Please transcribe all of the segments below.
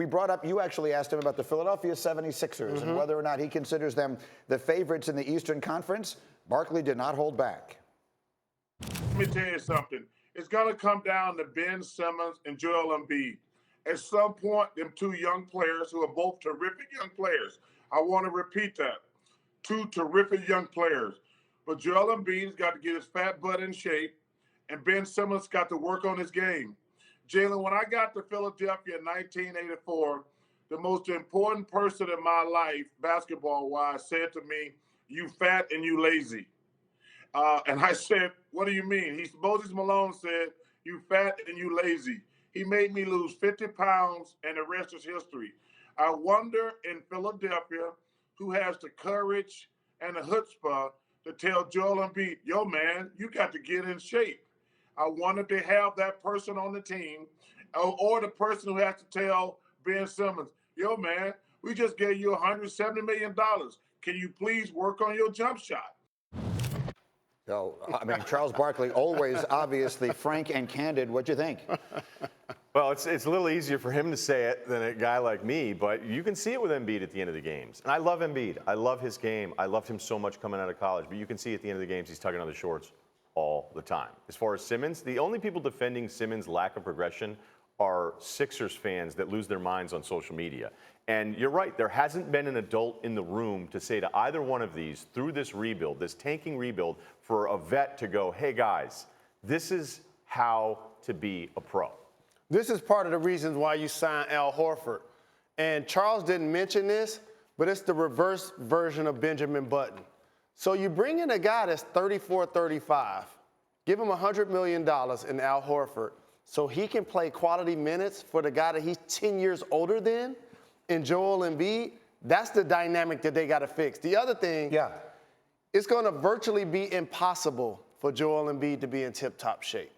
We brought up, you actually asked him about the Philadelphia 76ers and whether or not he considers them the favorites in the Eastern Conference. Barkley did not hold back. Let me tell you something. It's going to come down to Ben Simmons and Joel Embiid. At some point, them two young players who are both terrific young players. I want to repeat that. Two terrific young players. But Joel Embiid's got to get his fat butt in shape, and Ben Simmons got to work on his game. Jalen, when I got to Philadelphia in 1984, the most important person in my life, basketball-wise, said to me, "You fat and you lazy." And I said, "What do you mean?" Moses Malone said, "You fat and you lazy." He made me lose 50 pounds, and the rest is history. I wonder in Philadelphia who has the courage and the chutzpah to tell Joel Embiid, "Yo, man, you got to get in shape." I wonder if they have that person on the team, or the person who has to tell Ben Simmons, "Yo, man, we just gave you $170 million. Can you please work on your jump shot?" So, I mean, Charles Barkley, always obviously frank and candid. What'd you think? Well, it's a little easier for him to say it than a guy like me, but you can see it with Embiid at the end of the games. And I love Embiid. I love his game. I loved him so much coming out of college, but you can see at the end of the games he's tugging on the shorts all the time. As far as Simmons, the only people defending Simmons' lack of progression are Sixers fans that lose their minds on social media. And you're right, there hasn't been an adult in the room to say to either one of these through this rebuild, this tanking rebuild, for a vet to go, "Hey guys, this is how to be a pro." This is part of the reasons why you signed Al Horford. And Charles didn't mention this, but it's the reverse version of Benjamin Button. So you bring in a guy that's 34, 35, give him $100 million in Al Horford so he can play quality minutes for the guy that he's 10 years older than, in Joel Embiid. That's the dynamic that they got to fix. The other thing, it's going to virtually be impossible for Joel Embiid to be in tip-top shape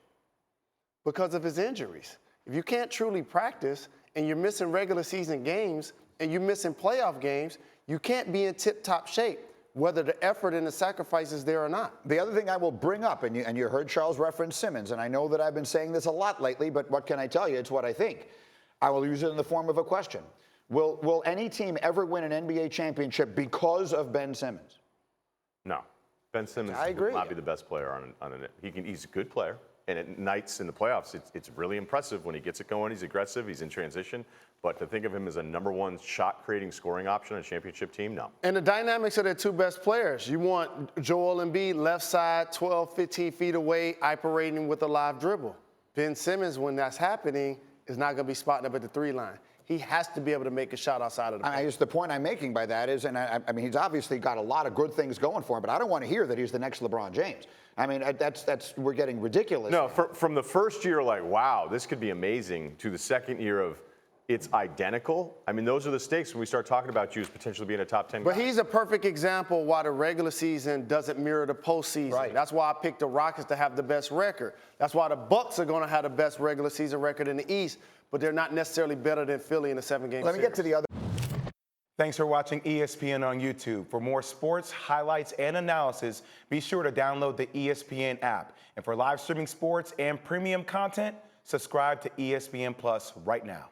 because of his injuries. If you can't truly practice and you're missing regular season games and you're missing playoff games, you can't be in tip-top shape, whether the effort and the sacrifice is there or not. The other thing I will bring up, and you heard Charles reference Simmons, and I know that I've been saying this a lot lately, but what can I tell you? It's what I think. I will use it in the form of a question. Will any team ever win an NBA championship because of Ben Simmons? No. Ben Simmons will not be the best player on it. He's a good player. And at nights in the playoffs, it's really impressive when he gets it going. He's aggressive. He's in transition. But to think of him as a #1 shot-creating scoring option on a championship team, no. And the dynamics of their two best players. You want Joel Embiid left side, 12, 15 feet away, operating with a live dribble. Ben Simmons, when that's happening, is not going to be spotting up at the three line. He has to be able to make a shot outside of the paint. The point I'm making by that is, and I mean, he's obviously got a lot of good things going for him, but I don't want to hear that he's the next LeBron James. I mean, we're getting ridiculous. No, from the first year, like, wow, this could be amazing, to the second year of it's identical. I mean, those are the stakes when we start talking about you as potentially being a top 10 But guy. he's a perfect example why the regular season doesn't mirror the postseason. Right. That's why I picked the Rockets to have the best record. That's why the Bucks are going to have the best regular season record in the East, but they're not necessarily better than Philly in a 7-game series. Let me get to the other. Thanks for watching ESPN on YouTube. For more sports, highlights, and analysis, be sure to download the ESPN app. And for live streaming sports and premium content, subscribe to ESPN Plus right now.